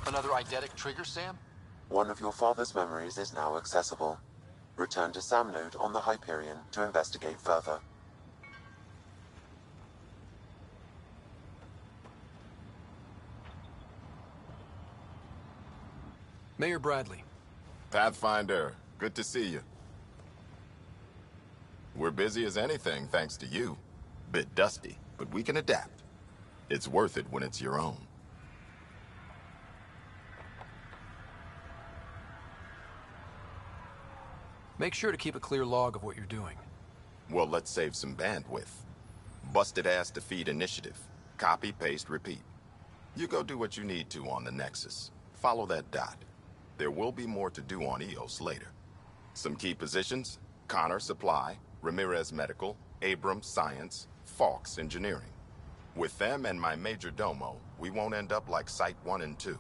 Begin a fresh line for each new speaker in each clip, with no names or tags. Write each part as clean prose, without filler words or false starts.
Another eidetic trigger, Sam?
One of your father's memories is now accessible. Return to Sam Node on the Hyperion to investigate further.
Mayor Bradley.
Pathfinder, good to see you. We're busy as anything thanks to you. Bit dusty, but we can adapt. It's worth it when it's your own.
Make sure to keep a clear log of what you're doing.
Well, let's save some bandwidth. Busted ass defeat initiative. Copy, paste, repeat. You go do what you need to on the Nexus. Follow that dot. There will be more to do on EOS later. Some key positions: Connor Supply, Ramirez Medical, Abrams Science, Fawkes Engineering. With them and my major domo, we won't end up like Site 1 and 2.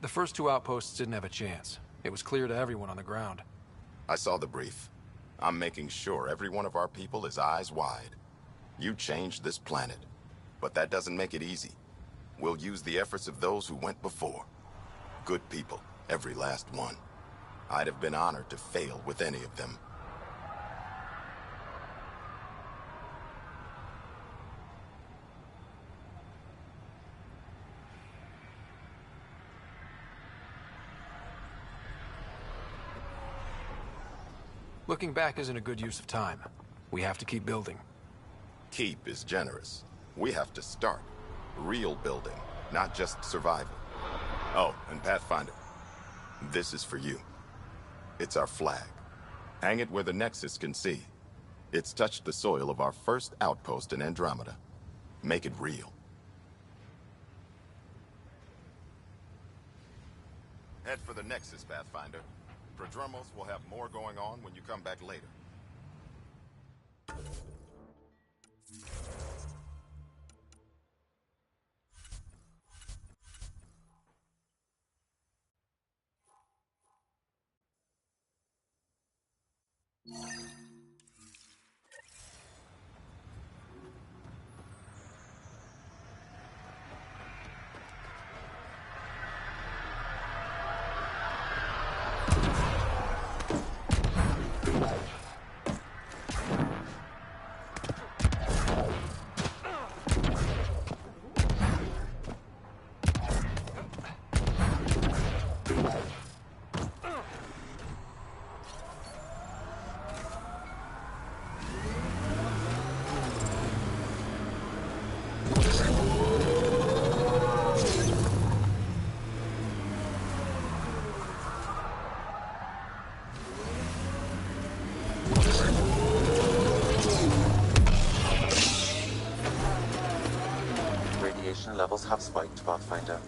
The first two outposts didn't have a chance. It was clear to everyone on the ground.
I saw the brief. I'm making sure every one of our people is eyes wide. You changed this planet, but that doesn't make it easy. We'll use the efforts of those who went before. Good people, every last one. I'd have been honored to fail with any of them.
Looking back isn't a good use of time. We have to keep building.
Keep is generous. We have to start. Real building, not just survival. Oh, and Pathfinder, this is for you. It's our flag. Hang it where the Nexus can see. It's touched the soil of our first outpost in Andromeda. Make it real. Head for the Nexus, Pathfinder. Prodromos will have more going on when you come back later.
Radiation levels have spiked, Pathfinder.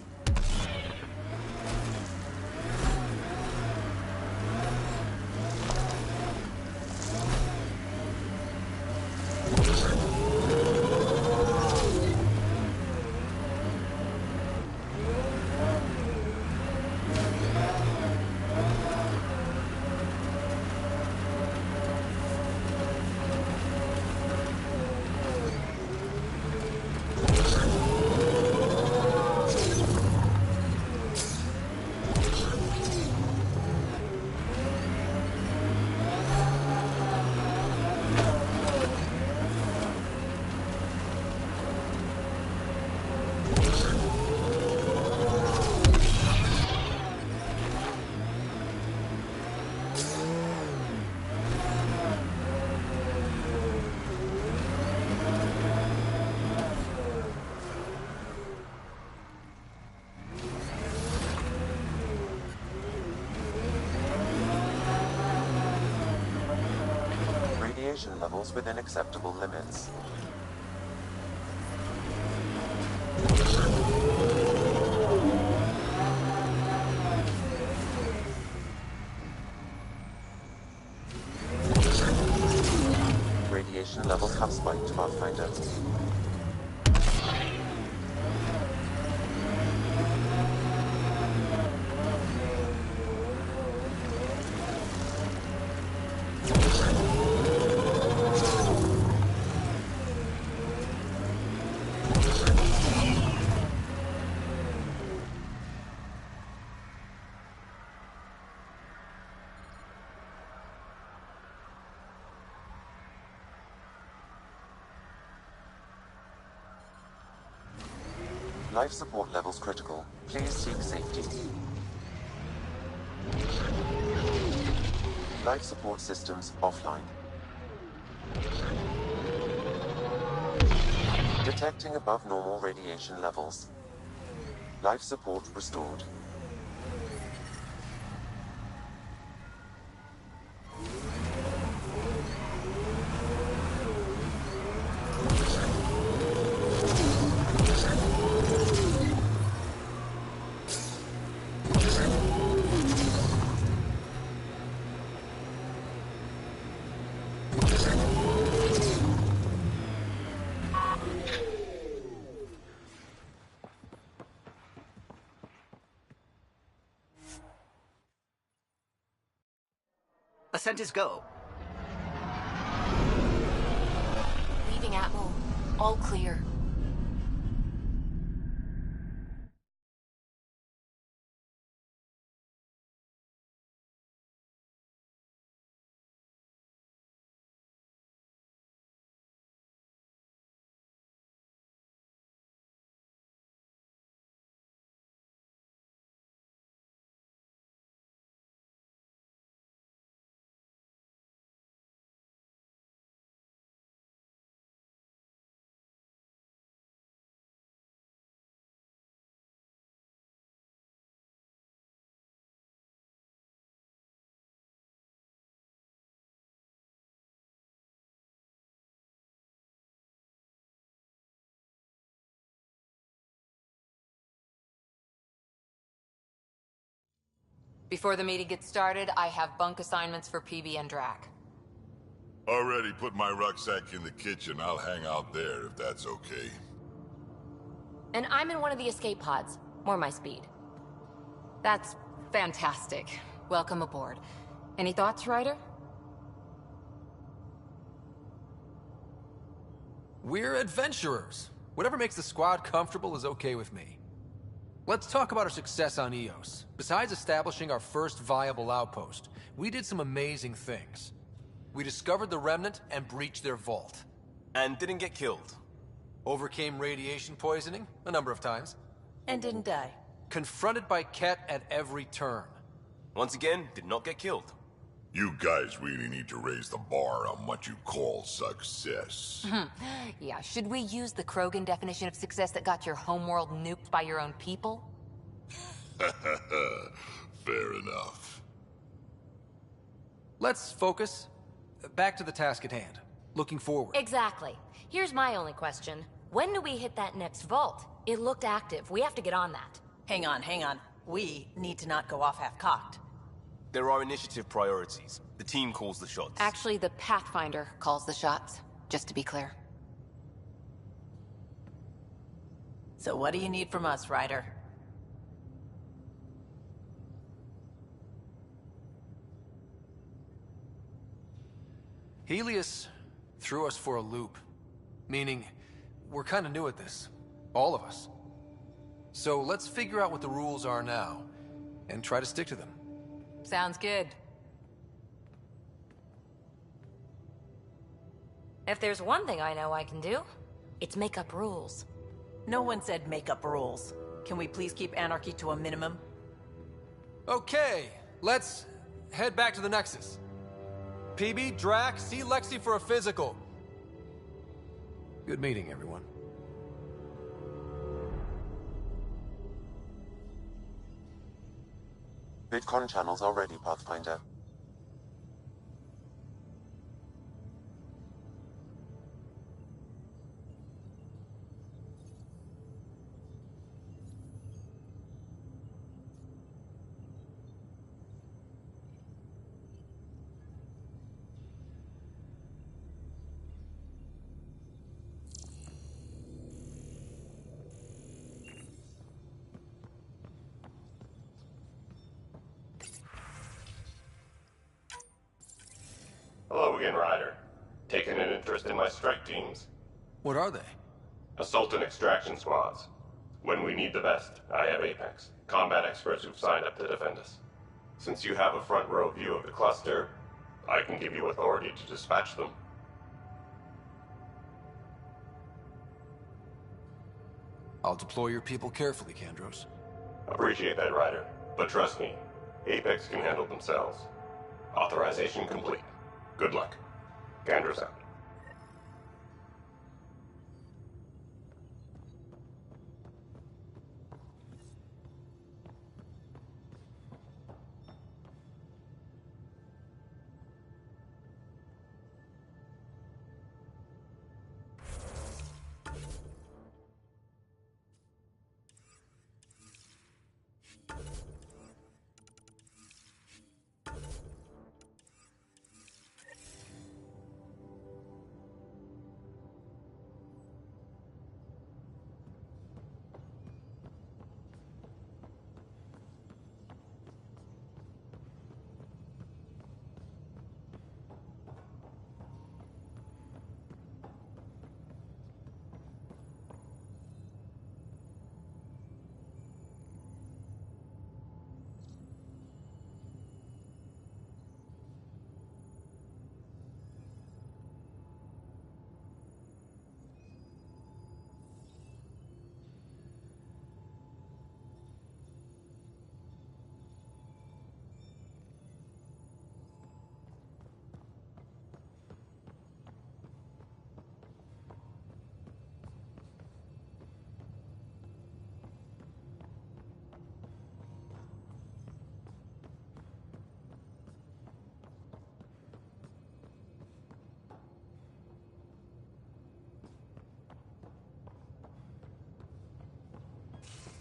radiation levels within acceptable limits. Radiation levels have spiked, Pathfinder. Life support levels critical. Please seek safety. Life support systems offline. Detecting above normal radiation levels. Life support restored.
Ascent is go.
Leaving Atwell. All clear. Before the meeting gets started, I have bunk assignments for PB and Drac.
Already put my rucksack in the kitchen. I'll hang out there if that's okay.
And I'm in one of the escape pods. More my speed. That's fantastic. Welcome aboard. Any thoughts, Ryder?
We're adventurers. Whatever makes the squad comfortable is okay with me. Let's talk about our success on Eos. Besides establishing our first viable outpost, we did some amazing things. We discovered the Remnant and breached their vault.
And didn't get killed.
Overcame radiation poisoning a number of times.
And didn't die.
Confronted by Ket at every turn.
Once again, did not get killed.
You guys really need to raise the bar on what you call success.
Yeah, should we use the Krogan definition of success that got your homeworld nuked by your own people?
Fair enough.
Let's focus. Back to the task at hand. Looking forward.
Exactly. Here's my only question. When do we hit that next vault? It looked active. We have to get on that.
Hang on, hang on. We need to not go off half-cocked.
There are initiative priorities. The team calls the shots.
Actually, the Pathfinder calls the shots, just to be clear.
So what do you need from us, Ryder?
Helios threw us for a loop. Meaning, we're kind of new at this. All of us. So let's figure out what the rules are now, and try to stick to them.
Sounds good. If there's one thing I know I can do, it's make up rules.
No one said make up rules. Can we please keep anarchy to a minimum?
Okay, let's head back to the Nexus. PB, Drac, see Lexi for a physical. Good meeting, everyone.
VidCon channels are ready, Pathfinder.
Hello again, Ryder. Taken an interest in my strike teams.
What are they?
Assault and extraction squads. When we need the best, I have Apex, combat experts who've signed up to defend us. Since you have a front row view of the cluster, I can give you authority to dispatch them.
I'll deploy your people carefully, Kandros.
Appreciate that, Ryder. But trust me, Apex can handle themselves. Authorization complete. Good luck. Kandros out.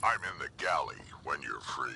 I'm in the galley when you're free.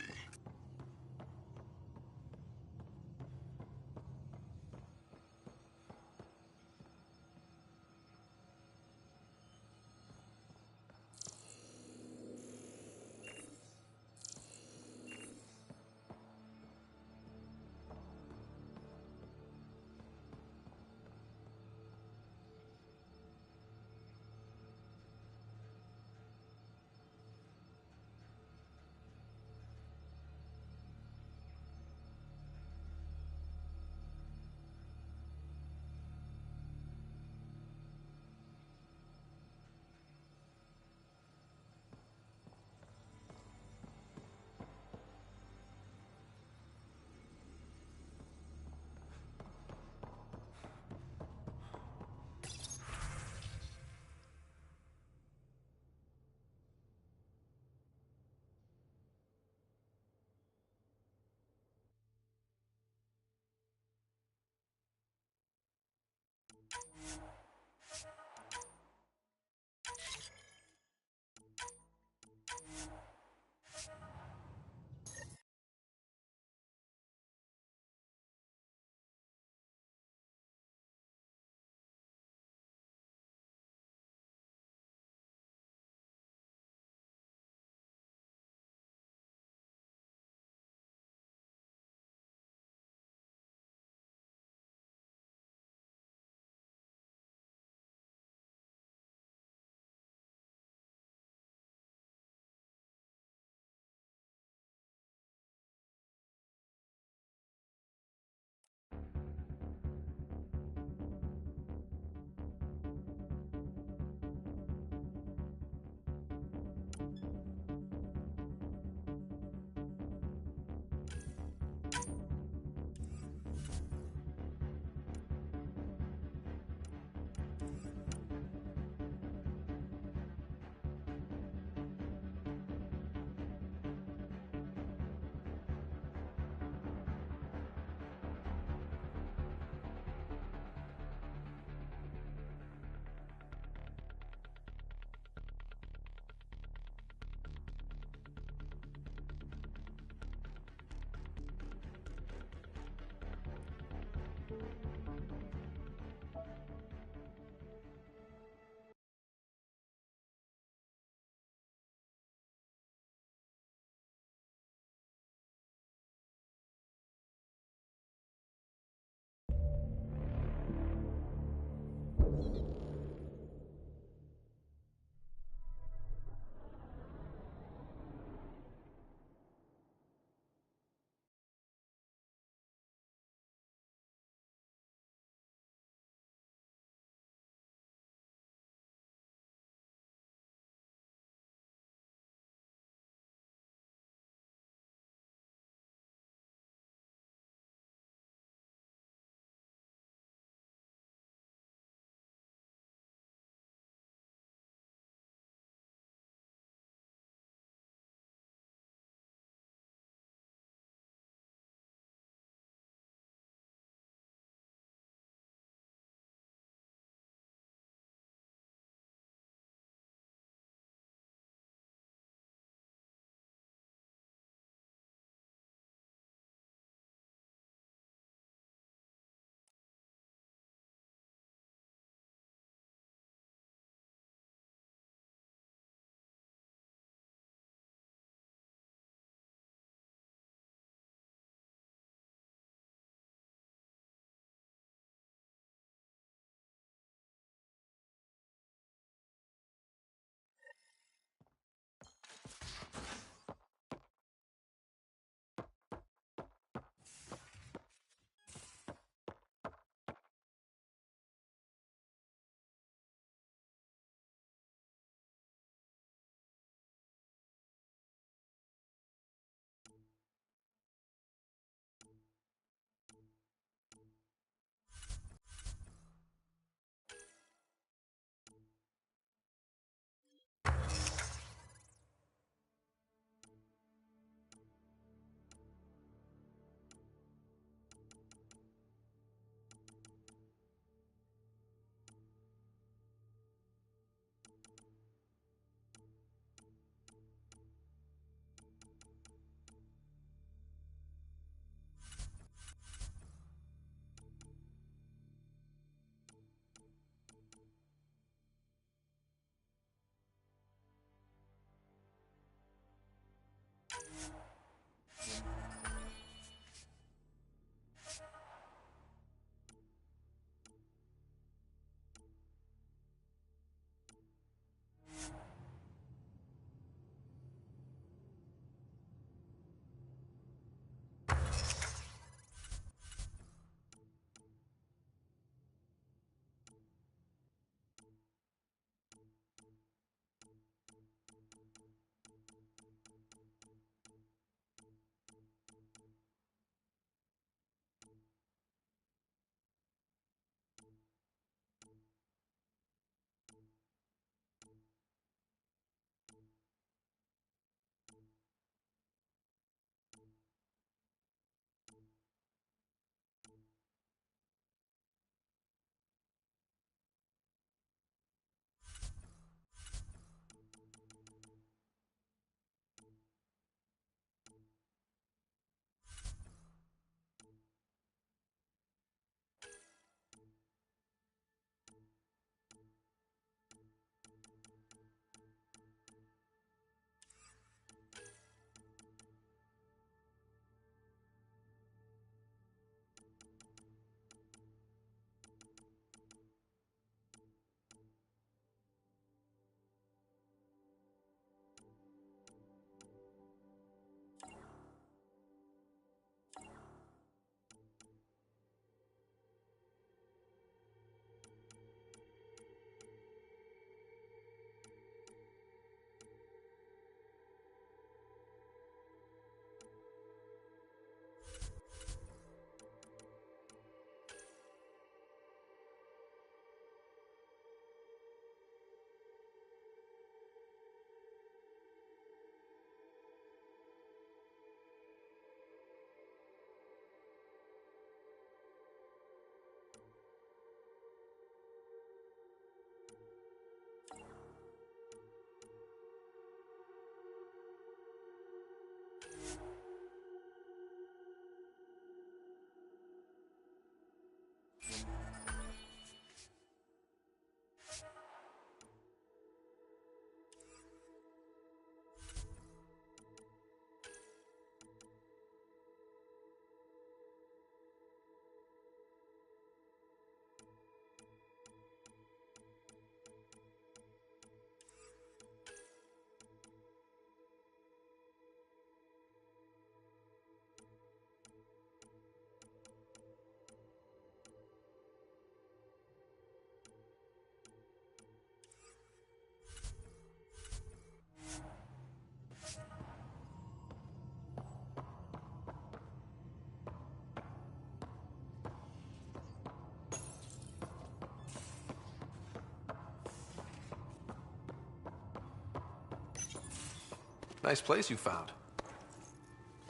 Nice place you found.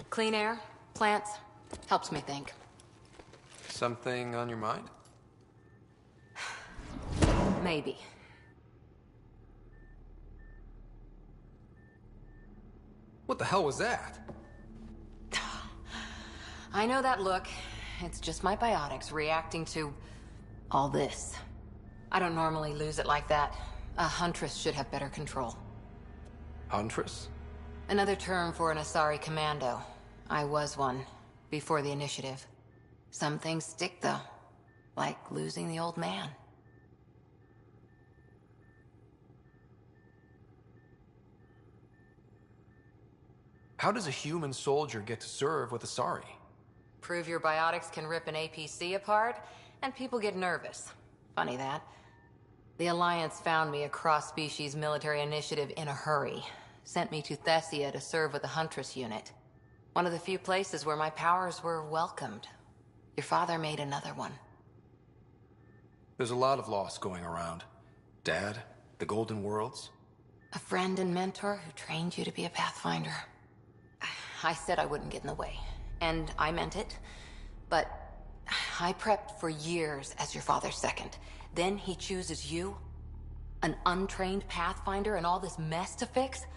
Clean air, plants, helps me think.
Something on your mind?
Maybe.
What the hell was that?
I know that look. It's just my biotics reacting to all this. I don't normally lose it like that. A huntress should have better control.
Huntress?
Another term for an Asari commando. I was one, before the initiative. Some things stick, though. Like losing the old man.
How does a human soldier get to serve with Asari?
Prove your biotics can rip an APC apart, and people get nervous. Funny that. The Alliance found me a cross-species military initiative in a hurry. Sent me to Thessia to serve with the Huntress unit. One of the few places where my powers were welcomed. Your father made another one.
There's a lot of loss going around. Dad, the Golden Worlds.
A friend and mentor who trained you to be a Pathfinder. I said I wouldn't get in the way, and I meant it. But I prepped for years as your father's second. Then he chooses you? An untrained Pathfinder and all this mess to fix?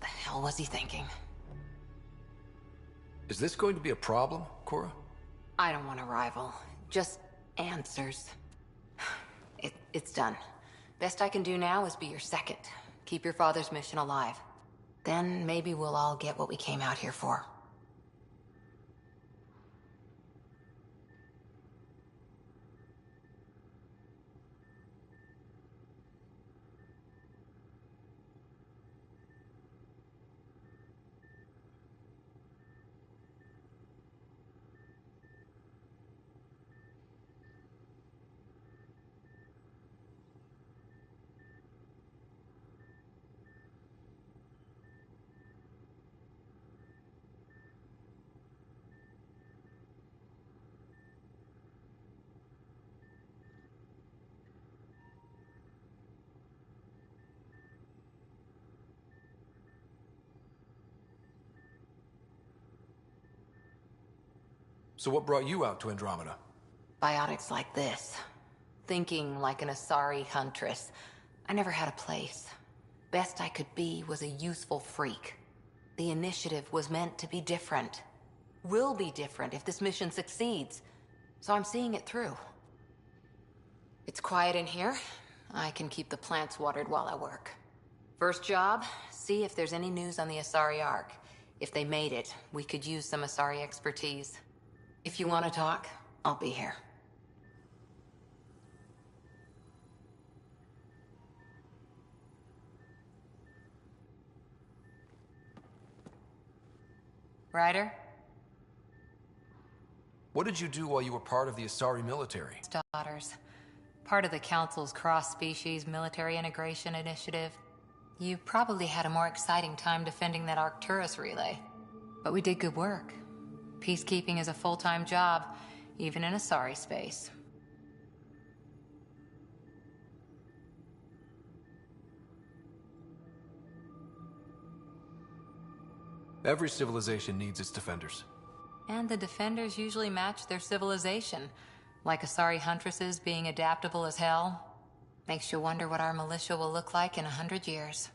The hell was he thinking?
Is this going to be a problem, Cora?
I don't want a rival. Just answers. It's done. Best I can do now is be your second. Keep your father's mission alive. Then maybe we'll all get what we came out here for.
So what brought you out to Andromeda?
Biotics like this. Thinking like an Asari huntress. I never had a place. Best I could be was a useful freak. The initiative was meant to be different. Will be different if this mission succeeds. So I'm seeing it through. It's quiet in here. I can keep the plants watered while I work. First job, see if there's any news on the Asari Ark. If they made it, we could use some Asari expertise. If you want to talk, I'll be here. Ryder?
What did you do while you were part of the Asari military?
Daughters. Part of the Council's cross-species military integration initiative. You probably had a more exciting time defending that Arcturus relay. But we did good work. Peacekeeping is a full-time job, even in Asari space.
Every civilization needs its defenders.
And the defenders usually match their civilization. Like Asari huntresses being adaptable as hell. Makes you wonder what our militia will look like in 100 years.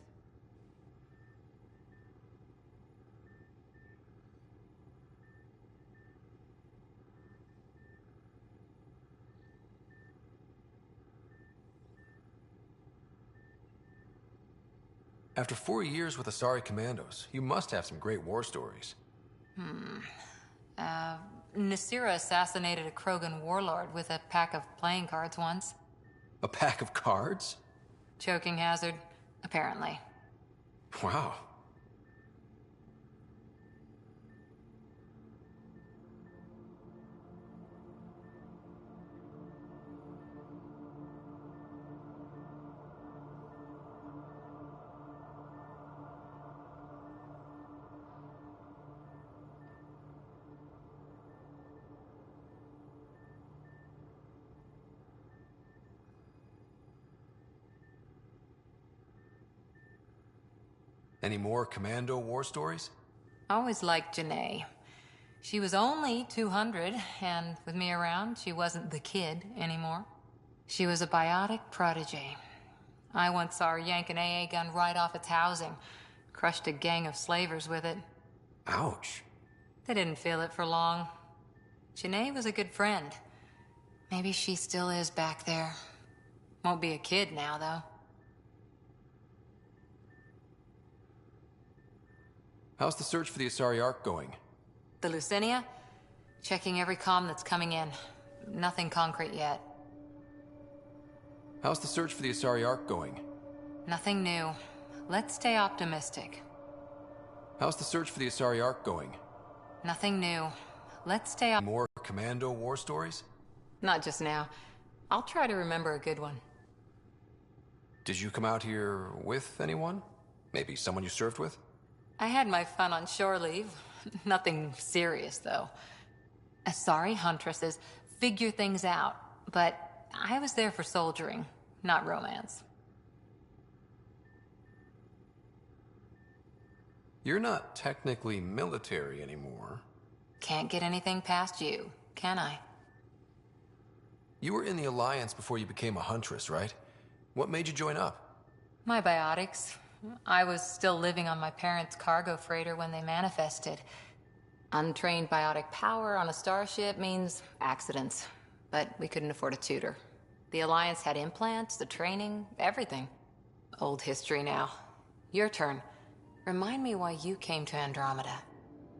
After 4 years with Asari commandos, you must have some great war stories.
Nasira assassinated a Krogan warlord with a pack of playing cards once.
A pack of cards?
Choking hazard, apparently.
Wow. Any more Commando war stories?
Always liked Janae. She was only 200, and with me around, she wasn't the kid anymore. She was a biotic protege. I once saw her yank an AA gun right off its housing. Crushed a gang of slavers with it.
Ouch.
They didn't feel it for long. Janae was a good friend. Maybe she still is back there. Won't be a kid now, though.
How's the search for the Asari Ark going?
The Lucinia? Checking every comm that's coming in. Nothing concrete yet.
How's the search for the Asari Ark going?
Nothing new. Let's stay optimistic.
How's the search for the Asari Ark going?
Nothing new. Let's stay
More Commando war stories?
Not just now. I'll try to remember a good one.
Did you come out here with anyone? Maybe someone you served with?
I had my fun on shore leave. Nothing serious, though. Asari huntresses figure things out, but I was there for soldiering, not romance.
You're not technically military anymore.
Can't get anything past you, can I?
You were in the Alliance before you became a huntress, right? What made you join up?
My biotics. I was still living on my parents' cargo freighter when they manifested. Untrained biotic power on a starship means accidents, but we couldn't afford a tutor. The Alliance had implants, the training, everything. Old history now. Your turn. Remind me why you came to Andromeda.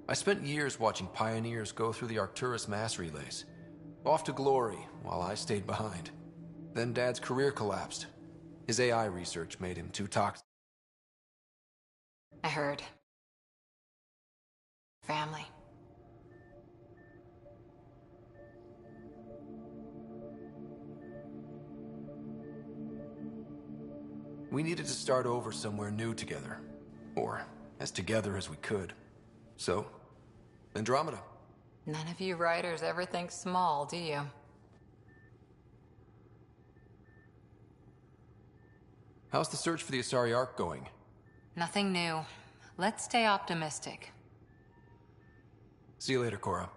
I spent years watching pioneers go through the Arcturus mass relays. Off to glory, while I stayed behind. Then Dad's career collapsed. His AI research made him too toxic.
I heard. Family.
We needed to start over somewhere new together. Or as together as we could. So, Andromeda.
None of you writers ever think small, do you?
How's the search for the Asari Ark going?
Nothing new. Let's stay optimistic.
See you later, Cora.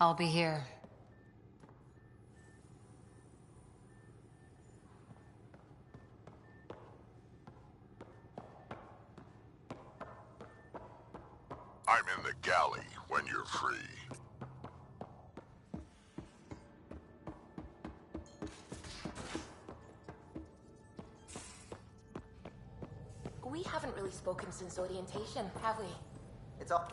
I'll be here.
I'm in the galley when you're free.
We haven't really spoken since orientation, have we?
It's all...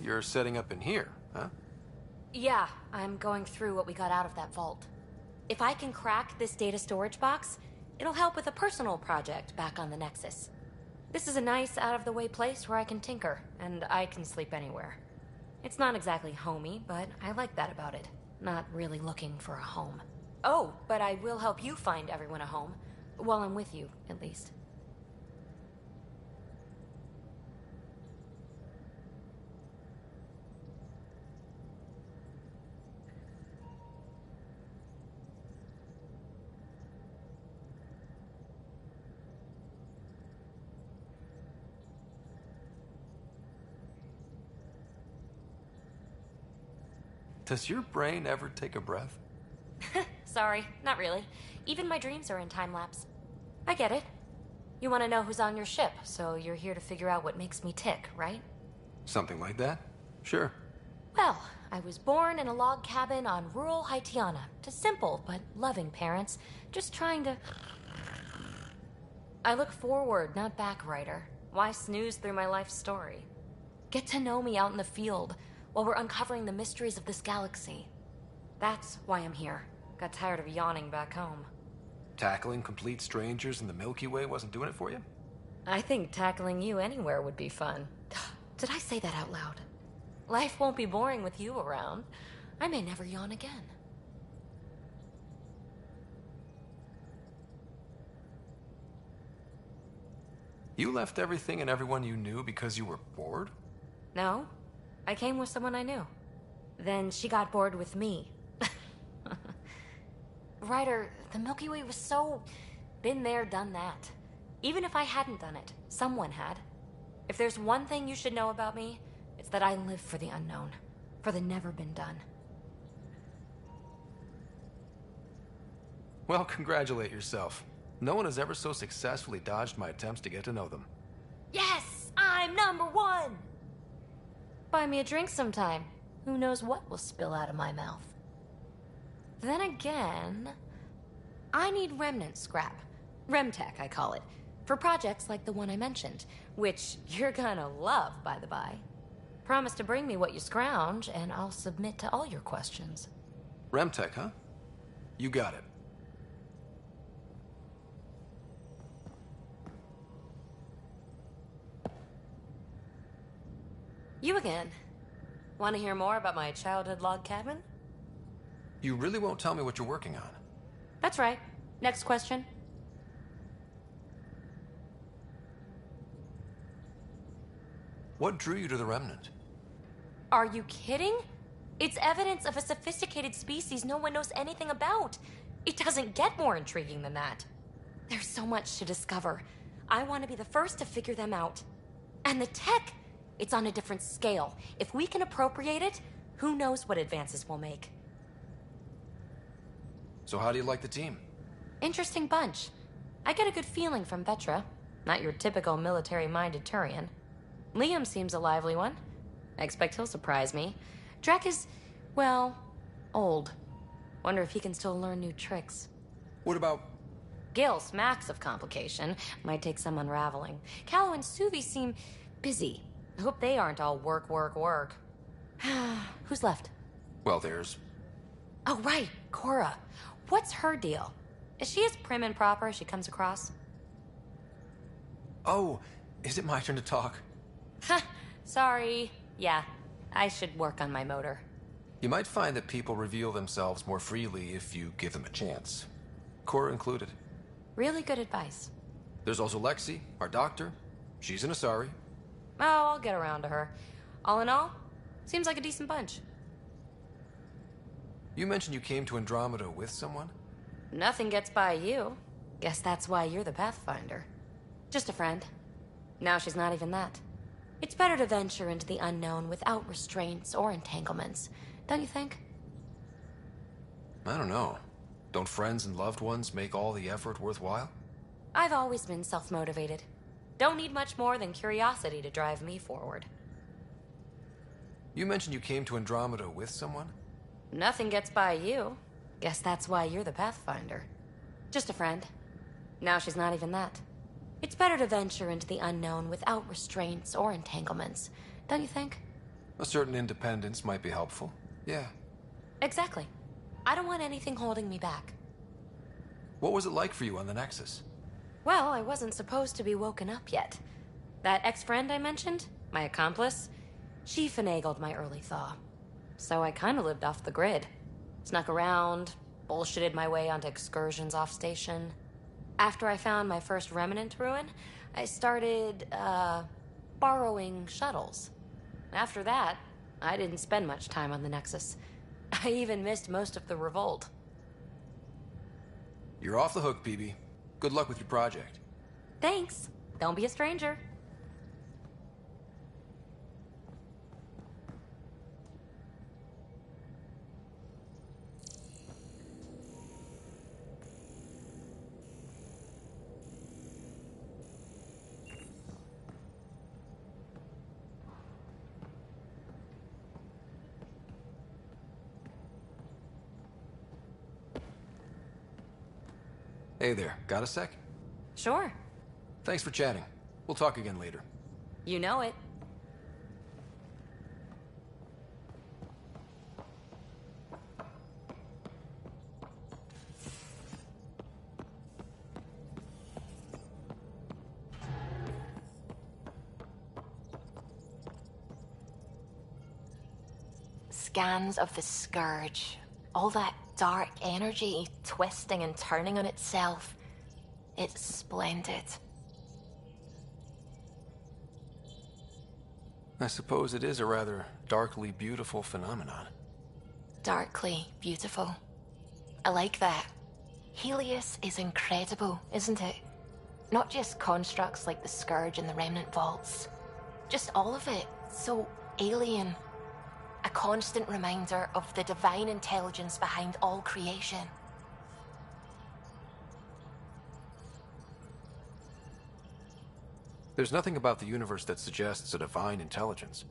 You're setting up in here, huh?
Yeah, I'm going through what we got out of that vault. If I can crack this data storage box, it'll help with a personal project back on the Nexus. This is a nice, out-of-the-way place where I can tinker, and I can sleep anywhere. It's not exactly homey, but I like that about it. Not really looking for a home. Oh, but I will help you find everyone a home. While I'm with you, at least.
Does your brain ever take a breath?
Sorry, not really. Even my dreams are in time-lapse. I get it. You want to know who's on your ship, so you're here to figure out what makes me tick, right?
Something like that? Sure.
Well, I was born in a log cabin on rural Haitiana to simple but loving parents, just trying to... I look forward, not back, writer. Why snooze through my life story? Get to know me out in the field while we're uncovering the mysteries of this galaxy. That's why I'm here. Got tired of yawning back home.
Tackling complete strangers in the Milky Way wasn't doing it for you?
I think tackling you anywhere would be fun. Did I say that out loud? Life won't be boring with you around. I may never yawn again.
You left everything and everyone you knew because you were bored?
No, I came with someone I knew. Then she got bored with me. Ryder, the Milky Way was so... been there, done that. Even if I hadn't done it, someone had. If there's one thing you should know about me, it's that I live for the unknown, for the never been done.
Well, congratulate yourself. No one has ever so successfully dodged my attempts to get to know them.
Yes! I'm #1! Buy me a drink sometime. Who knows what will spill out of my mouth. Then again, I need remnant scrap. Remtech, I call it. For projects like the one I mentioned, which you're gonna love, by the by. Promise to bring me what you scrounge, and I'll submit to all your questions.
Remtech, huh? You got it.
You again. Want to hear more about my childhood log cabin?
You really won't tell me what you're working on?
That's right. Next question.
What drew you to the Remnant?
Are you kidding? It's evidence of a sophisticated species no one knows anything about. It doesn't get more intriguing than that. There's so much to discover. I want to be the first to figure them out. And the tech, it's on a different scale. If we can appropriate it, who knows what advances we'll make.
So how do you like the team?
Interesting bunch. I get a good feeling from Vetra. Not your typical military-minded Turian. Liam seems a lively one. I expect he'll surprise me. Drek is, well, old. Wonder if he can still learn new tricks.
What about...
Gil smacks of complication. Might take some unraveling. Callow and Suvi seem busy. I hope they aren't all work, work, work. Who's left?
Well, there's...
Oh, right, Cora. What's her deal? Is she as prim and proper as she comes across?
Oh, is it my turn to talk?
Ha! Sorry. Yeah, I should work on my motor.
You might find that people reveal themselves more freely if you give them a chance. Cora included.
Really good advice.
There's also Lexi, our doctor. She's an Asari.
Oh, I'll get around to her. All in all, seems like a decent bunch.
You mentioned you came to Andromeda with someone?
Nothing gets by you. Guess that's why you're the Pathfinder. Just a friend. Now she's not even that. It's better to venture into the unknown without restraints or entanglements, don't you think?
I don't know. Don't friends and loved ones make all the effort worthwhile?
I've always been self-motivated. Don't need much more than curiosity to drive me forward.
You mentioned you came to Andromeda with someone?
Nothing gets by you. Guess that's why you're the Pathfinder. Just a friend. Now she's not even that. It's better to venture into the unknown without restraints or entanglements, don't you think?
A certain independence might be helpful. Yeah.
Exactly. I don't want anything holding me back.
What was it like for you on the Nexus?
Well, I wasn't supposed to be woken up yet. That ex-friend I mentioned, my accomplice, she finagled my early thaw. So I kind of lived off the grid. Snuck around, bullshitted my way onto excursions off station. After I found my first remnant ruin, I started, borrowing shuttles. After that, I didn't spend much time on the Nexus. I even missed most of the revolt.
You're off the hook, PB. Good luck with your project.
Thanks. Don't be a stranger.
Hey there, got a sec?
Sure.
Thanks for chatting. We'll talk again later.
You know it.
Scans of the Scourge. All that dark energy twisting and turning on itself. It's splendid.
I suppose it is a rather darkly beautiful phenomenon.
Darkly beautiful. I like that. Helios is incredible, isn't it? Not just constructs like the Scourge and the Remnant Vaults. Just all of it. So alien. A constant reminder of the divine intelligence behind all creation.
There's nothing about the universe that suggests a divine intelligence.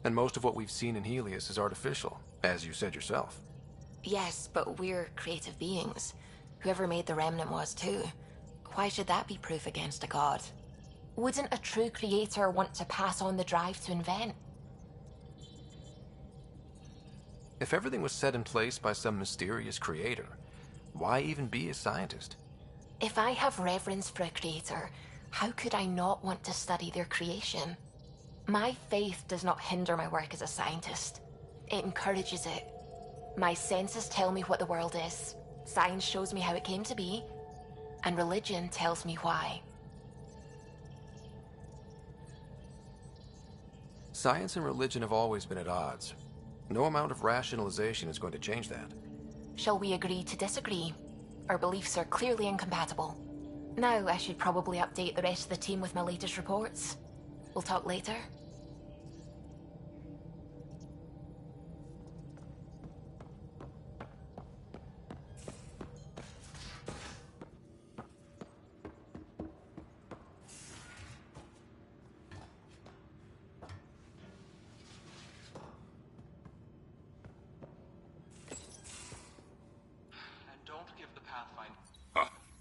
And most of what we've seen in Helios is artificial, as you said yourself.
Yes, but we're creative beings. Whoever made the Remnant was too. Why should that be proof against a god? Wouldn't a true creator want to pass on the drive to invent?
If everything was set in place by some mysterious creator, why even be a scientist?
If I have reverence for a creator, how could I not want to study their creation? My faith does not hinder my work as a scientist. It encourages it. My senses tell me what the world is. Science shows me how it came to be. And religion tells me why.
Science and religion have always been at odds. No amount of rationalization is going to change that.
Shall we agree to disagree? Our beliefs are clearly incompatible. Now I should probably update the rest of the team with my latest reports. We'll talk later.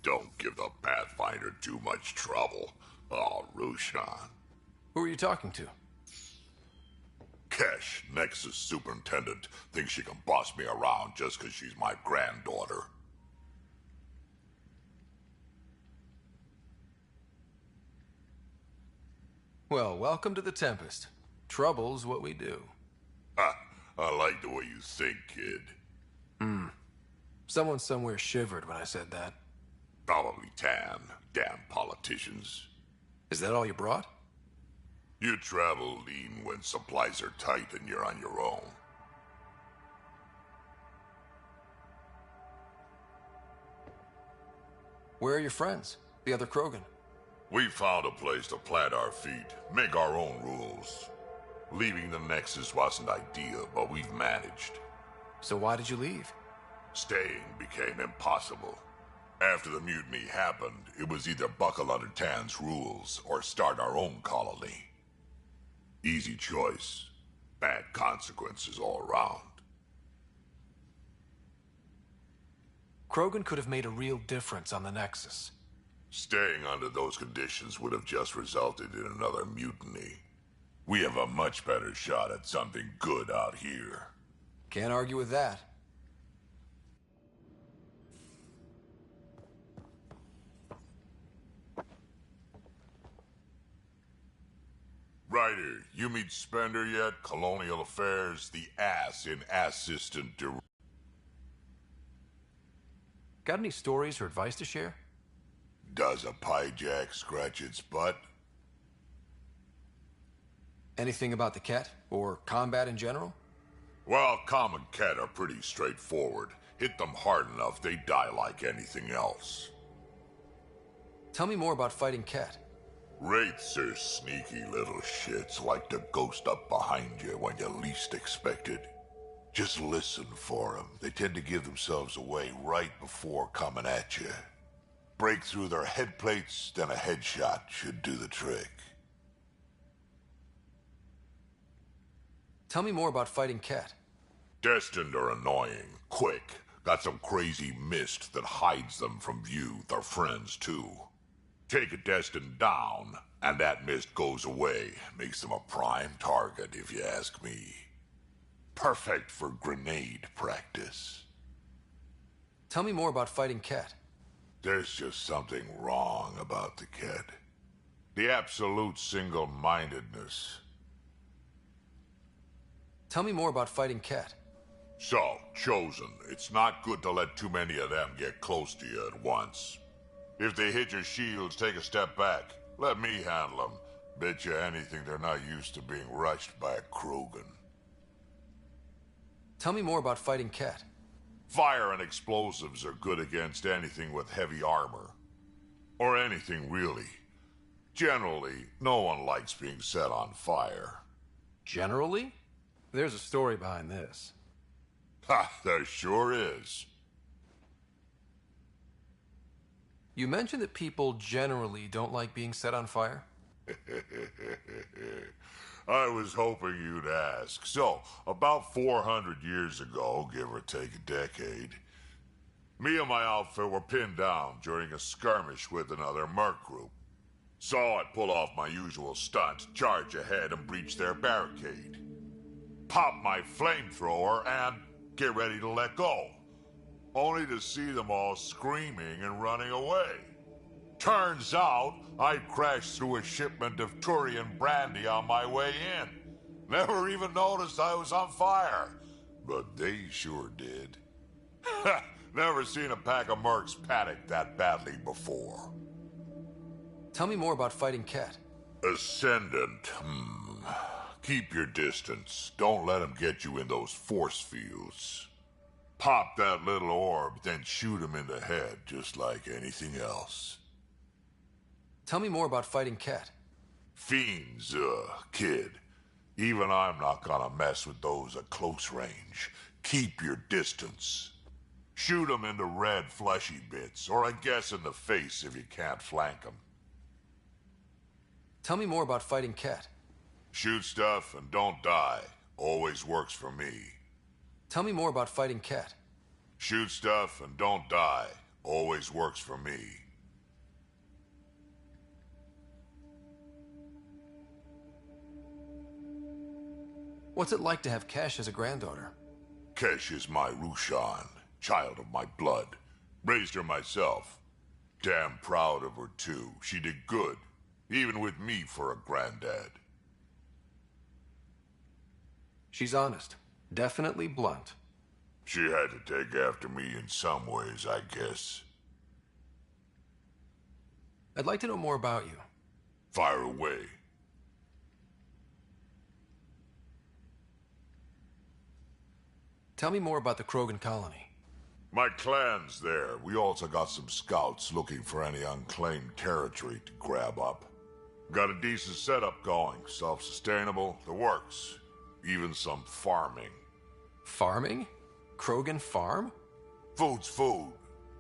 Don't give the Pathfinder too much trouble. Oh, Rushan.
Who are you talking to?
Kesh, Nexus Superintendent, thinks she can boss me around just because she's my granddaughter.
Well, welcome to the Tempest. Trouble's what we do.
Ha! I like the way you think, kid.
Someone somewhere shivered when I said that.
Probably Tan. Damn politicians.
Is that all you brought?
You travel lean when supplies are tight and you're on your own.
Where are your friends? The other Krogan?
We found a place to plant our feet, make our own rules. Leaving the Nexus wasn't ideal, but we've managed.
So why did you leave?
Staying became impossible. After the mutiny happened, it was either buckle under Tan's rules or start our own colony. Easy choice. Bad consequences all around.
Krogan could have made a real difference on the Nexus.
Staying under those conditions would have just resulted in another mutiny. We have a much better shot at something good out here.
Can't argue with that.
Ryder, you meet Spender yet? Colonial Affairs, the ass in assistant director.
Got any stories or advice to share?
Does a piejack scratch its butt?
Anything about the Ket? Or combat in general?
Well, common Ket are pretty straightforward. Hit them hard enough, they die like anything else.
Tell me more about fighting Ket.
Wraiths are sneaky little shits, like to ghost up behind you when you least expect it. Just listen for them. They tend to give themselves away right before coming at you. Break through their head plates, then a headshot should do the trick.
Tell me more about fighting Ket.
Destined are annoying, quick, Got some crazy mist that hides them from view, their friends too. Take a Destin down, and that mist goes away. Makes them a prime target, if you ask me. Perfect for grenade practice.
Tell me more about fighting Ket.
There's just something wrong about the kid. The absolute single-mindedness.
Tell me more about fighting Ket.
So, Chosen, it's not good to let too many of them get close to you at once. If they hit your shields, take a step back. Let me handle them. Bet you anything they're not used to being rushed by a Krogan.
Tell me more about fighting Ket.
Fire and explosives are good against anything with heavy armor. Or anything, really. Generally, no one likes being set on fire.
Generally? There's a story behind this.
Ha, there sure is.
You mentioned that people generally don't like being set on fire?
I was hoping you'd ask. So, about 400 years ago, give or take a decade, me and my outfit were pinned down during a skirmish with another merc group. So I pull off my usual stunt, charge ahead and breach their barricade. Pop my flamethrower and get ready to let go. Only to see them all screaming and running away. Turns out, I'd crashed through a shipment of Turian brandy on my way in. Never even noticed I was on fire. But they sure did. Never seen a pack of mercs panic that badly before.
Tell me more about fighting Ket.
Ascendant, Keep your distance. Don't let them get you in those force fields. Pop that little orb, then shoot him in the head, just like anything else.
Tell me more about fighting Ket.
Fiends, kid. Even I'm not gonna mess with those at close range. Keep your distance. Shoot them in the red fleshy bits, or I guess in the face if you can't flank them.
Tell me more about fighting Ket.
Shoot stuff and don't die. Always works for me.
Tell me more about fighting Ket.
Shoot stuff and don't die. Always works for me.
What's it like to have Kesh as a granddaughter?
Kesh is my Rushan, child of my blood. Raised her myself. Damn proud of her too. She did good, even with me for a granddad.
She's honest. Definitely blunt.
She had to take after me in some ways, I guess.
I'd like to know more about you.
Fire away.
Tell me more about the Krogan colony.
My clan's there. We also got some scouts looking for any unclaimed territory to grab up. Got a decent setup going. Self-sustainable. The works. Even some farming.
Farming? Krogan farm?
Food's food.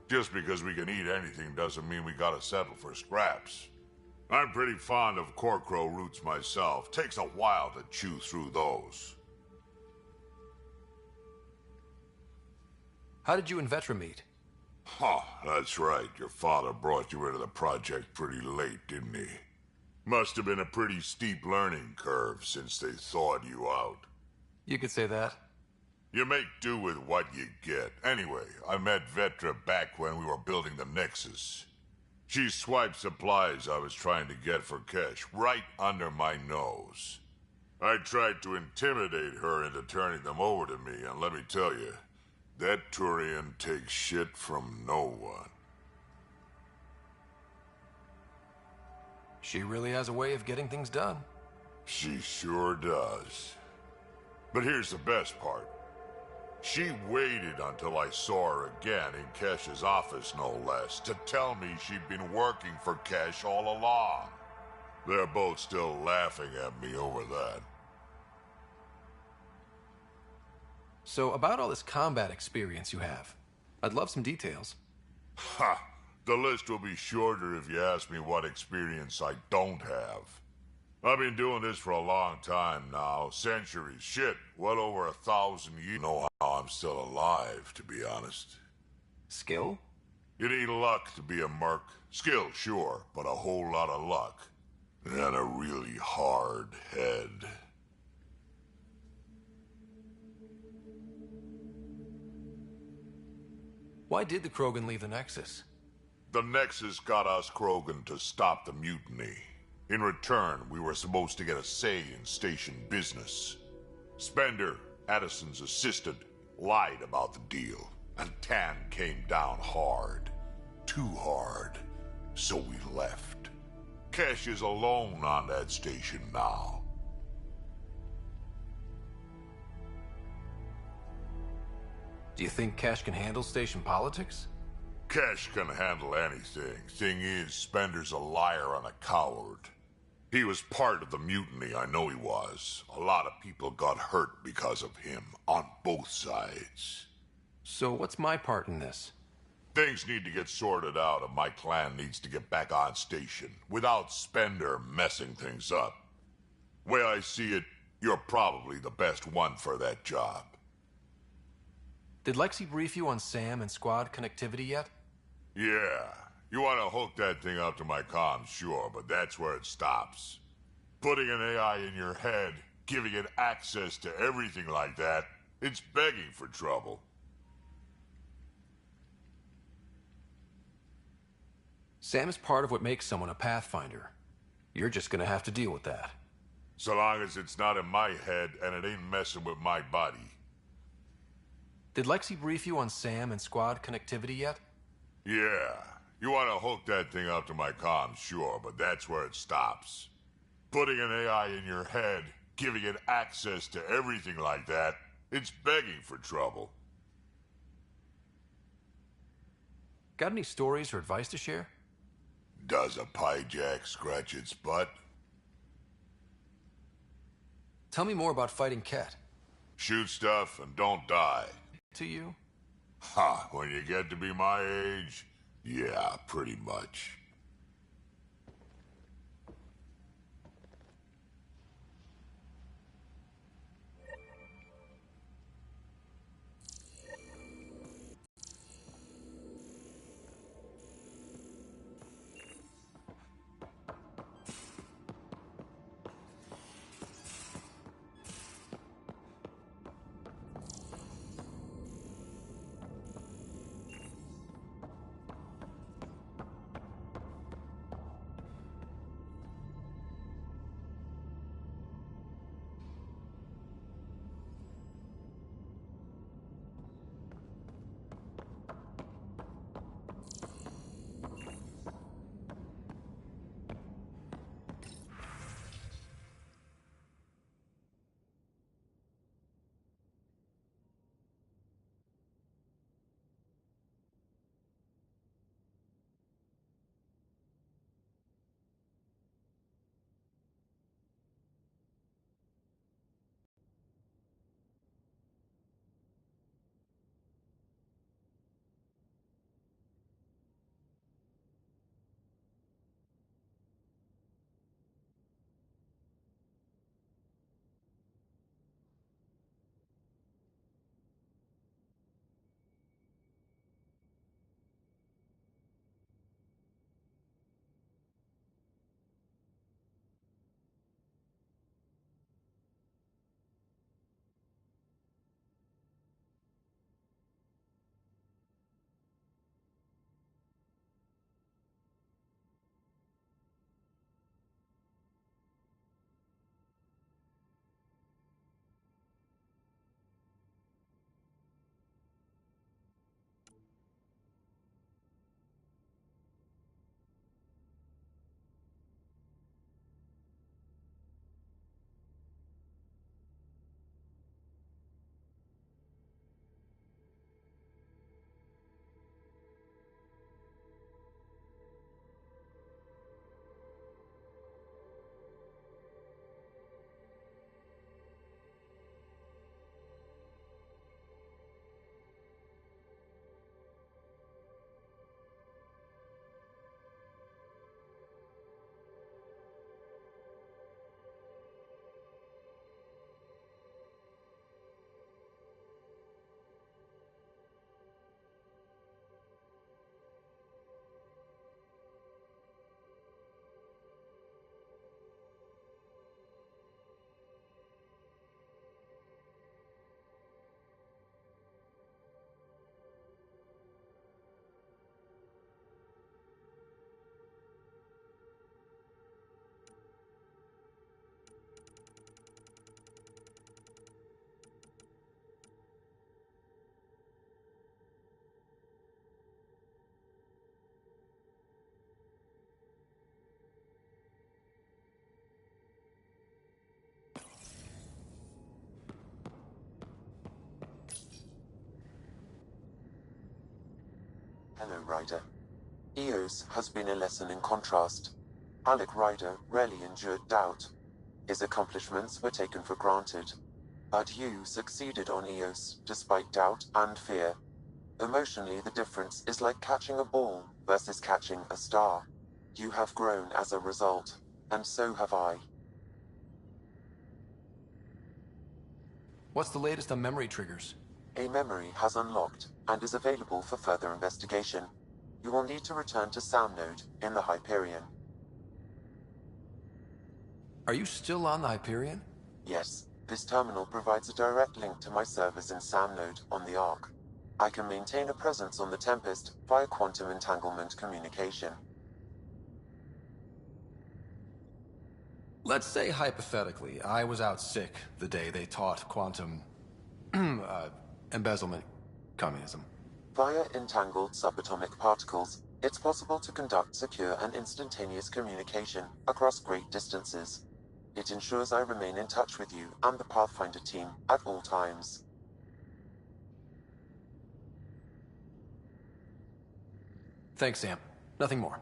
Just because we can eat anything doesn't mean we gotta settle for scraps. I'm pretty fond of Corcrow roots myself. Takes a while to chew through those.
How did you and Vetra meet?
Huh, that's right. Your father brought you into the project pretty late, didn't he? Must have been a pretty steep learning curve since they thawed you out.
You could say that.
You make do with what you get. Anyway, I met Vetra back when we were building the Nexus. She swiped supplies I was trying to get for Kesh right under my nose. I tried to intimidate her into turning them over to me, and let me tell you, that Turian takes shit from no one.
She really has a way of getting things done.
She sure does. But here's the best part. She waited until I saw her again in Kesh's office, no less, to tell me she'd been working for Kesh all along. They're both still laughing at me over that.
So, about all this combat experience you have, I'd love some details.
Ha! The list will be shorter if you ask me what experience I don't have. I've been doing this for a long time now. Centuries. Shit, well over 1,000 years. You know how I'm still alive, to be honest.
Skill?
You need luck to be a merc. Skill, sure, but a whole lot of luck. And a really hard head.
Why did the Krogan leave the Nexus?
The Nexus got us Krogan to stop the mutiny. In return, we were supposed to get a say in station business. Spender, Addison's assistant, lied about the deal, and Tan came down hard. Too hard. So we left. Kesh is alone on that station now.
Do you think Cash can handle station politics?
Kesh can handle anything. Thing is, Spender's a liar and a coward. He was part of the mutiny, I know he was. A lot of people got hurt because of him, on both sides.
So what's my part in this?
Things need to get sorted out and my clan needs to get back on station, without Spender messing things up. Way I see it, you're probably the best one for that job.
Did Lexi brief you on SAM and squad connectivity yet?
Yeah. You want to hook that thing up to my comms, sure, but that's where it stops. Putting an AI in your head, giving it access to everything like that, it's begging for trouble.
SAM is part of what makes someone a Pathfinder. You're just gonna have to deal with that.
So long as it's not in my head and it ain't messing with my body.
Did Lexi brief you on SAM and squad connectivity yet?
Yeah. You want to hook that thing up to my comms, sure, but that's where it stops. Putting an AI in your head, giving it access to everything like that, it's begging for trouble.
Got any stories or advice to share?
Does a pie jack scratch its butt?
Tell me more about fighting Ket.
Shoot stuff and don't die.
To you?
Ha, when you get to be my age, yeah, pretty much.
Hello, Ryder. Eos has been a lesson in contrast. Alec Ryder rarely endured doubt. His accomplishments were taken for granted. But you succeeded on Eos, despite doubt and fear. Emotionally, the difference is like catching a ball versus catching a star. You have grown as a result, and so have I.
What's the latest on memory triggers?
A memory has unlocked and is available for further investigation. You will need to return to Sound Node in the Hyperion.
Are you still on the Hyperion?
Yes, this terminal provides a direct link to my servers in Sound Node on the Ark. I can maintain a presence on the Tempest via quantum entanglement communication.
Let's say, hypothetically, I was out sick the day they taught quantum embezzlement communism.
Via entangled subatomic particles, it's possible to conduct secure and instantaneous communication across great distances. It ensures I remain in touch with you and the Pathfinder team at all times.
Thanks, Sam. Nothing more.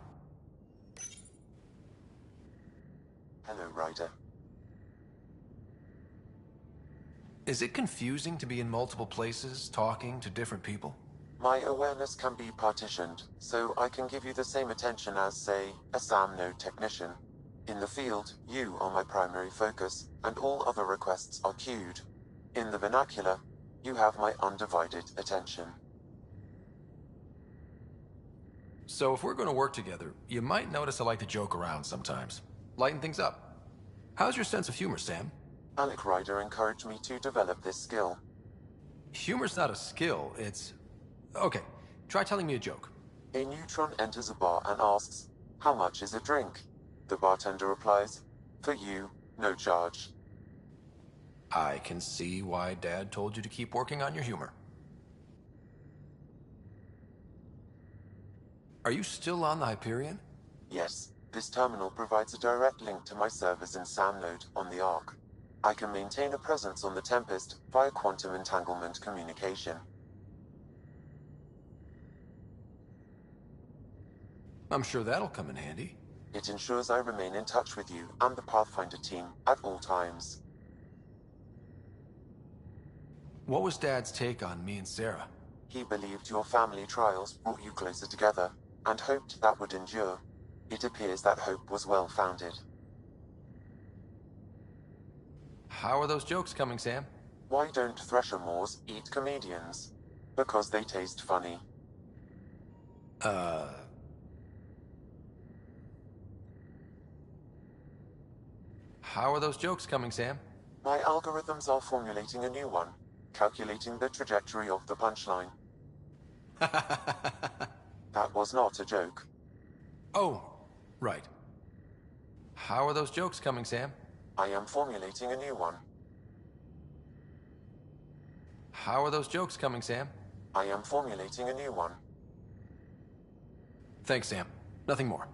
Hello, Ryder.
Is it confusing to be in multiple places, talking to different people?
My awareness can be partitioned, so I can give you the same attention as, say, a SAM node technician. In the field, you are my primary focus, and all other requests are queued. In the vernacular, you have my undivided attention.
So if we're going to work together, you might notice I like to joke around sometimes. Lighten things up. How's your sense of humor, Sam?
Alec Ryder encouraged me to develop this skill.
Humor's not a skill, it's... Okay, try telling me a joke.
A neutron enters a bar and asks, "How much is a drink?" The bartender replies, "For you, no charge."
I can see why Dad told you to keep working on your humor. Are you still on the Hyperion?
Yes, this terminal provides a direct link to my servers in SAM node on the Ark. I can maintain a presence on the Tempest via quantum entanglement communication.
I'm sure that'll come in handy.
It ensures I remain in touch with you and the Pathfinder team at all times.
What was Dad's take on me and Sarah?
He believed your family trials brought you closer together, and hoped that would endure. It appears that hope was well-founded.
How are those jokes coming, Sam?
Why don't Thresher Moors eat comedians? Because they taste funny.
How are those jokes coming, Sam?
My algorithms are formulating a new one, calculating the trajectory of the punchline. That was not a joke.
Oh, right. How are those jokes coming, Sam?
I am formulating a new one.
How are those jokes coming, Sam?
I am formulating a new one.
Thanks, Sam. Nothing more.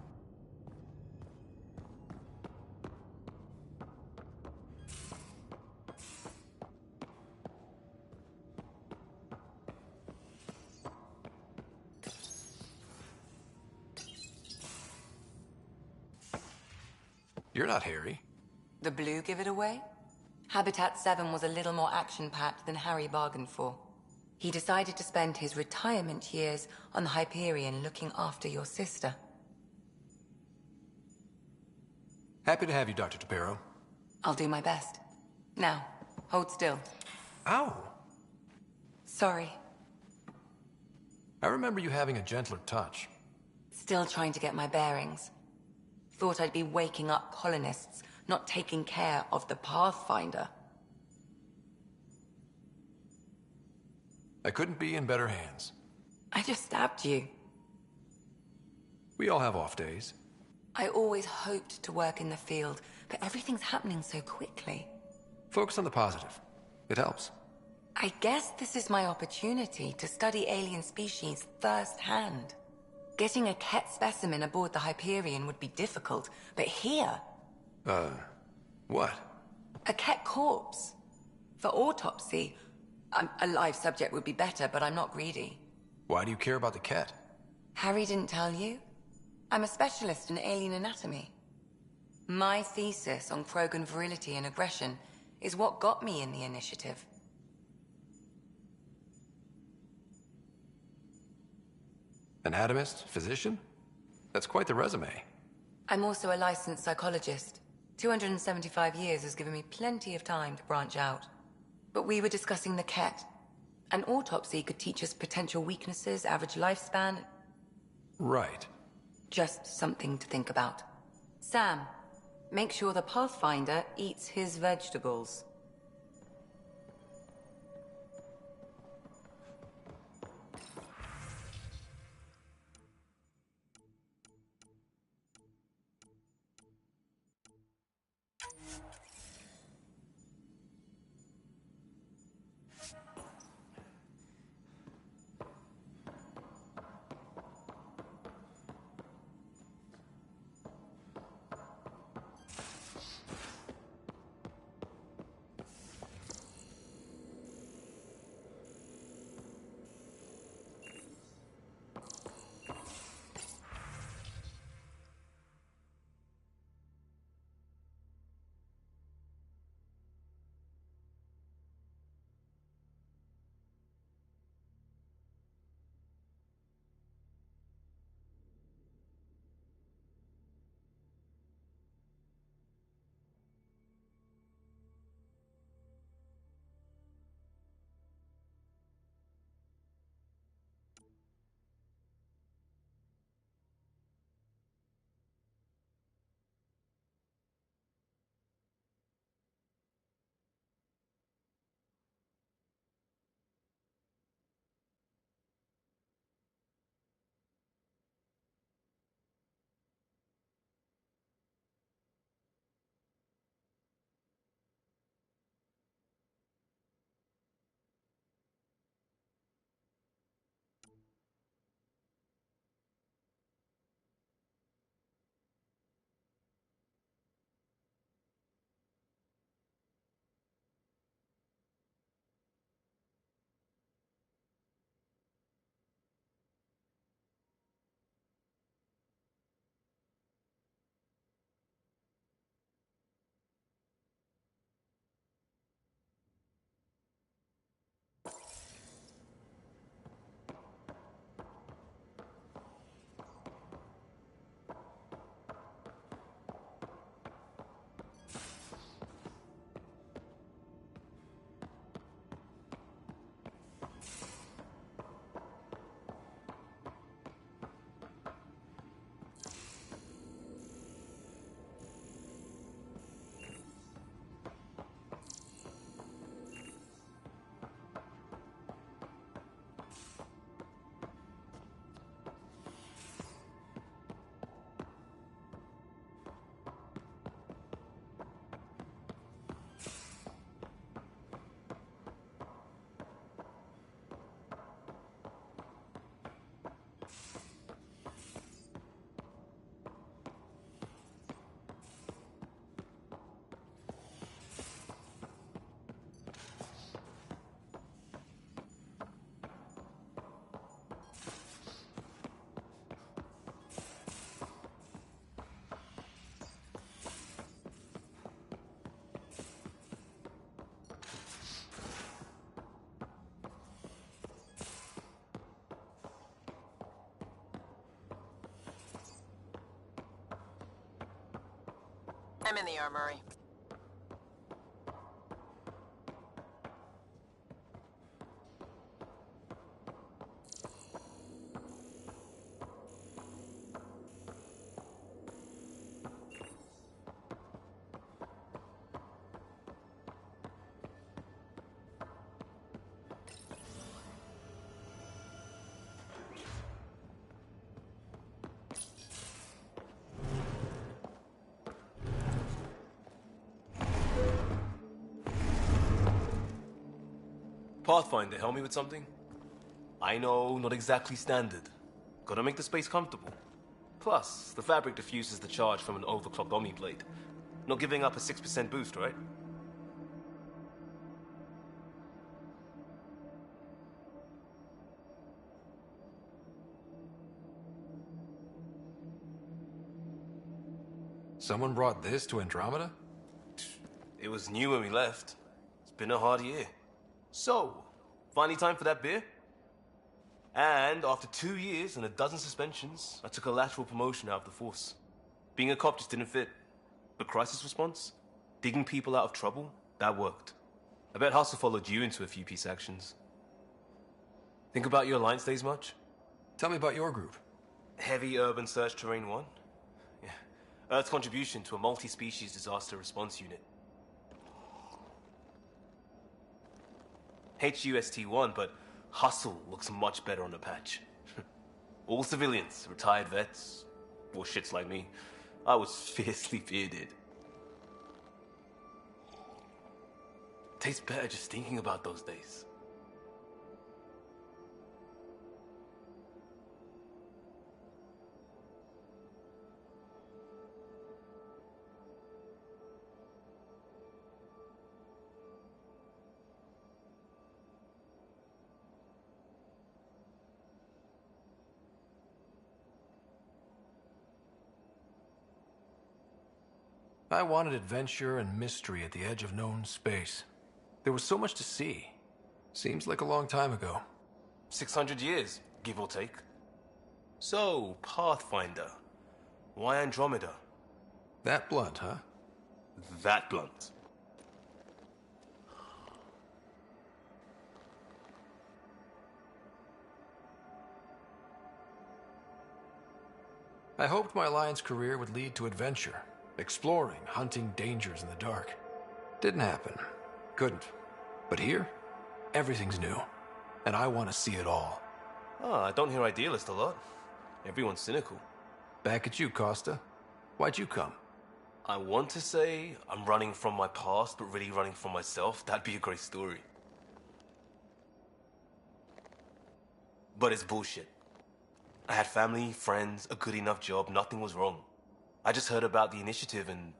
You're not Harry.
The blue give it away? Habitat 7 was a little more action-packed than Harry bargained for. He decided to spend his retirement years on the Hyperion looking after your sister.
Happy to have you, Dr. Tapero.
I'll do my best. Now, hold still.
Ow!
Sorry.
I remember you having a gentler touch.
Still trying to get my bearings. Thought I'd be waking up colonists, not taking care of the Pathfinder.
I couldn't be in better hands.
I just stabbed you.
We all have off days.
I always hoped to work in the field, but everything's happening so quickly.
Focus on the positive. It helps.
I guess this is my opportunity to study alien species firsthand. Getting a Ket specimen aboard the Hyperion would be difficult, but here...
What?
A Ket corpse. For autopsy. A live subject would be better, but I'm not greedy.
Why do you care about the cat?
Harry didn't tell you? I'm a specialist in alien anatomy. My thesis on Krogan virility and aggression is what got me in the initiative.
Anatomist? Physician? That's quite the resume.
I'm also a licensed psychologist. 275 years has given me plenty of time to branch out. But we were discussing the Ket. An autopsy could teach us potential weaknesses, average lifespan.
Right.
Just something to think about. Sam, make sure the Pathfinder eats his vegetables.
I'm in the armory.
Pathfinder, help me with something? I know, not exactly standard. Gotta make the space comfortable. Plus, the fabric diffuses the charge from an overclocked Omni blade. Not giving up a 6% boost, right?
Someone brought this to Andromeda?
It was new when we left. It's been a hard year. So, finally time for that beer? And after 2 years and a dozen suspensions, I took a lateral promotion out of the force. Being a cop just didn't fit. But crisis response? Digging people out of trouble? That worked. I bet Hustle followed you into a few peace actions. Think about your Alliance days much?
Tell me about your group.
Heavy Urban Search Terrain 1? Yeah. Earth's contribution to a multi-species disaster response unit. HUST-1, but Hustle looks much better on the patch. All civilians, retired vets, or shits like me. I was fiercely bearded. Tastes better just thinking about those days.
I wanted adventure and mystery at the edge of known space. There was so much to see. Seems like a long time ago.
600 years, give or take. So, Pathfinder. Why Andromeda?
That blunt, huh?
That blunt.
I hoped my Alliance career would lead to adventure. Exploring, hunting dangers in the dark. Didn't happen. Couldn't. But here, everything's new. And I want to see it all.
Ah, I don't hear idealist a lot. Everyone's cynical.
Back at you, Costa. Why'd you come?
I want to say I'm running from my past, but really running from myself. That'd be a great story. But it's bullshit. I had family, friends, a good enough job, nothing was wrong. I just heard about the initiative and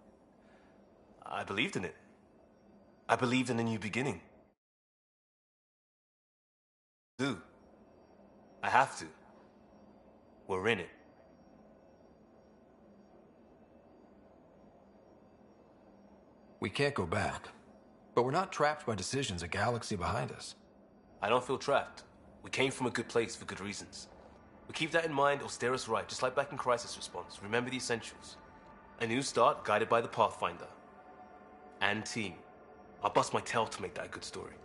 I believed in it. I believed in a new beginning. Do. I have to. We're in it.
We can't go back. But we're not trapped by decisions a galaxy behind us.
I don't feel trapped. We came from a good place for good reasons. We keep that in mind or steer us right, just like back in Crisis Response. Remember the essentials. A new start guided by the Pathfinder. And team. I'll bust my tail to make that a good story.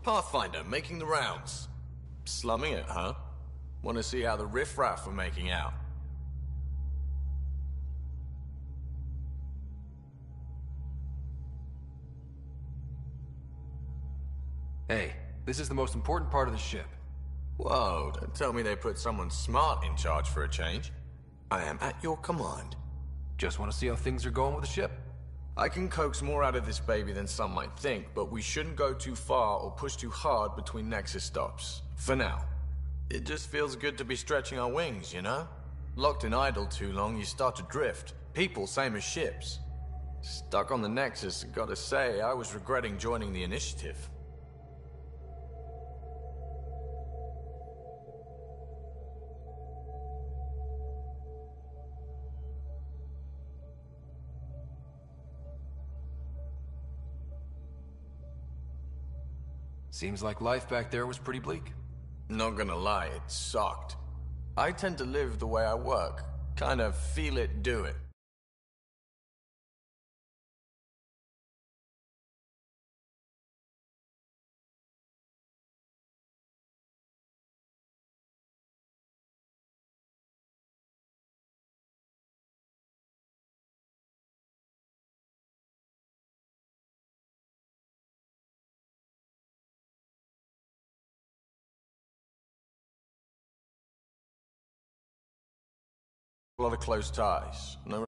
Pathfinder, making the rounds. Slumming it, huh? Want to see how the riffraff are making out?
Hey, this is the most important part of the ship.
Whoa, don't tell me they put someone smart in charge for a change. I am at your command.
Just want to see how things are going with the ship.
I can coax more out of this baby than some might think, but we shouldn't go too far or push too hard between Nexus stops. For now. It just feels good to be stretching our wings, you know? Locked in idle too long, you start to drift. People, same as ships. Stuck on the Nexus, gotta say, I was regretting joining the initiative.
Seems like life back there was pretty bleak.
Not gonna lie, it sucked. I tend to live the way I work. Kind of feel it, do it. lot of close ties. No